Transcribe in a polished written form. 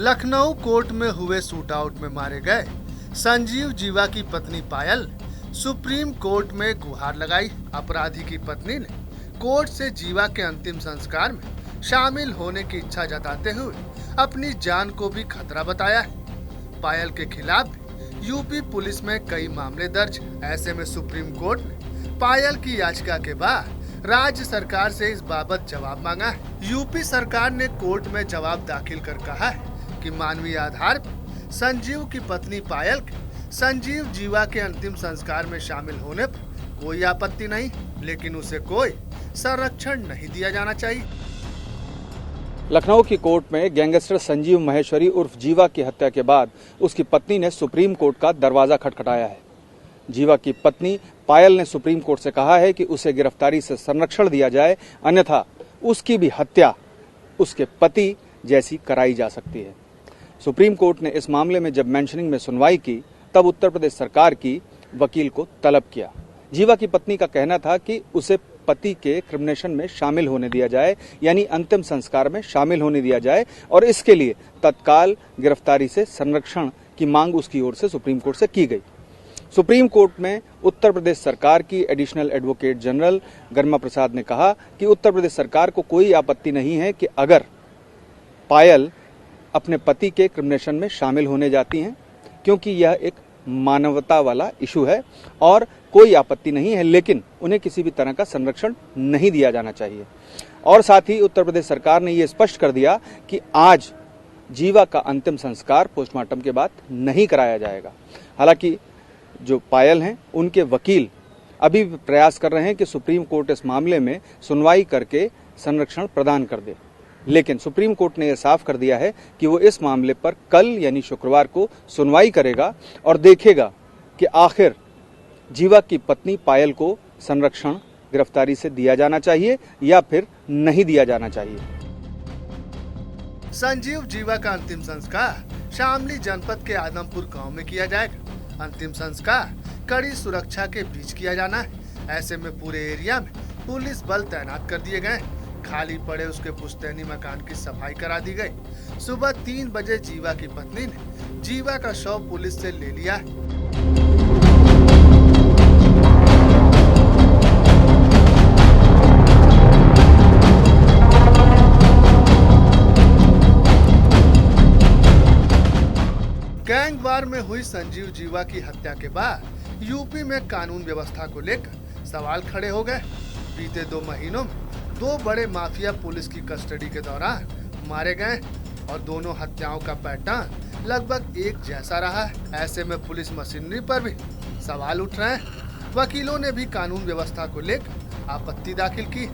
Lucknow court में हुए shootout में मारे गए संजीव जीवा की पत्नी पायल सुप्रीम कोर्ट में गुहार लगाई। अपराधी की पत्नी ने कोर्ट से जीवा के अंतिम संस्कार में शामिल होने की इच्छा जताते हुए अपनी जान को भी खतरा बताया है। पायल के खिलाफ यूपी पुलिस में कई मामले दर्ज। ऐसे में सुप्रीम कोर्ट ने पायल की याचिका के बाद राज्य सरकार से इस बाबत जवाब मांगा है। यूपी सरकार ने कोर्ट में जवाब दाखिल कर कहा है कि मानवीय आधार पर संजीव की पत्नी पायल के संजीव जीवा के अंतिम संस्कार में शामिल होने पर कोई आपत्ति नहीं, लेकिन उसे कोई संरक्षण नहीं दिया जाना चाहिए। लखनऊ की कोर्ट में गैंगस्टर संजीव महेश्वरी उर्फ जीवा की हत्या के बाद उसकी पत्नी ने सुप्रीम कोर्ट का दरवाजा खटखटाया है। जीवा की पत्नी पायल ने सुप्रीम कोर्ट से कहा है कि उसे गिरफ्तारी से संरक्षण दिया जाए, अन्यथा उसकी भी हत्या उसके पति जैसी कराई जा सकती है। सुप्रीम कोर्ट ने इस मामले में जब मेंशनिंग में सुनवाई की तब उत्तर प्रदेश सरकार की वकील को तलब किया। जीवा की पत्नी का कहना था कि उसे पति के क्रिमिनेशन में शामिल होने दिया जाए, यानी अंतिम संस्कार में शामिल होने दिया जाए, और इसके लिए तत्काल गिरफ्तारी से संरक्षण की मांग उसकी ओर से सुप्रीम कोर्ट से की गई। सुप्रीम कोर्ट में उत्तर प्रदेश सरकार की एडिशनल एडवोकेट जनरल गरिमा प्रसाद ने कहा कि उत्तर प्रदेश सरकार को कोई आपत्ति नहीं है कि अगर पायल अपने पति के क्रिमिनेशन में शामिल होने जाती हैं, क्योंकि यह एक मानवता वाला इशू है और कोई आपत्ति नहीं है, लेकिन उन्हें किसी भी तरह का संरक्षण नहीं दिया जाना चाहिए। और साथ ही उत्तर प्रदेश सरकार ने यह स्पष्ट कर दिया कि आज जीवा का अंतिम संस्कार पोस्टमार्टम के बाद नहीं कराया जाएगा। हालांकि जो पायल हैं उनके वकील अभी भी प्रयास कर रहे हैं कि सुप्रीम कोर्ट इस मामले में सुनवाई करके संरक्षण प्रदान कर दे, लेकिन सुप्रीम कोर्ट ने यह साफ कर दिया है कि वो इस मामले पर कल यानी शुक्रवार को सुनवाई करेगा और देखेगा कि आखिर जीवा की पत्नी पायल को संरक्षण गिरफ्तारी से दिया जाना चाहिए या फिर नहीं दिया जाना चाहिए। संजीव जीवा का अंतिम संस्कार शामली जनपद के आदमपुर गांव में किया जाएगा। अंतिम संस्कार कड़ी सुरक्षा के बीच किया जाना है। ऐसे में पूरे एरिया में पुलिस बल तैनात कर दिए गए। खाली पड़े उसके पुश्तैनी मकान की सफाई करा दी गई। सुबह 3 बजे जीवा की पत्नी ने जीवा का शव पुलिस से ले लिया। गैंगवार में हुई संजीव जीवा की हत्या के बाद यूपी में कानून व्यवस्था को लेकर सवाल खड़े हो गए। बीते 2 महीनों में 2 बड़े माफिया पुलिस की कस्टडी के दौरान मारे गए और दोनों हत्याओं का पैटर्न लगभग एक जैसा रहा है। ऐसे में पुलिस मशीनरी पर भी सवाल उठ रहे हैं। वकीलों ने भी कानून व्यवस्था को लेकर आपत्ति दाखिल की।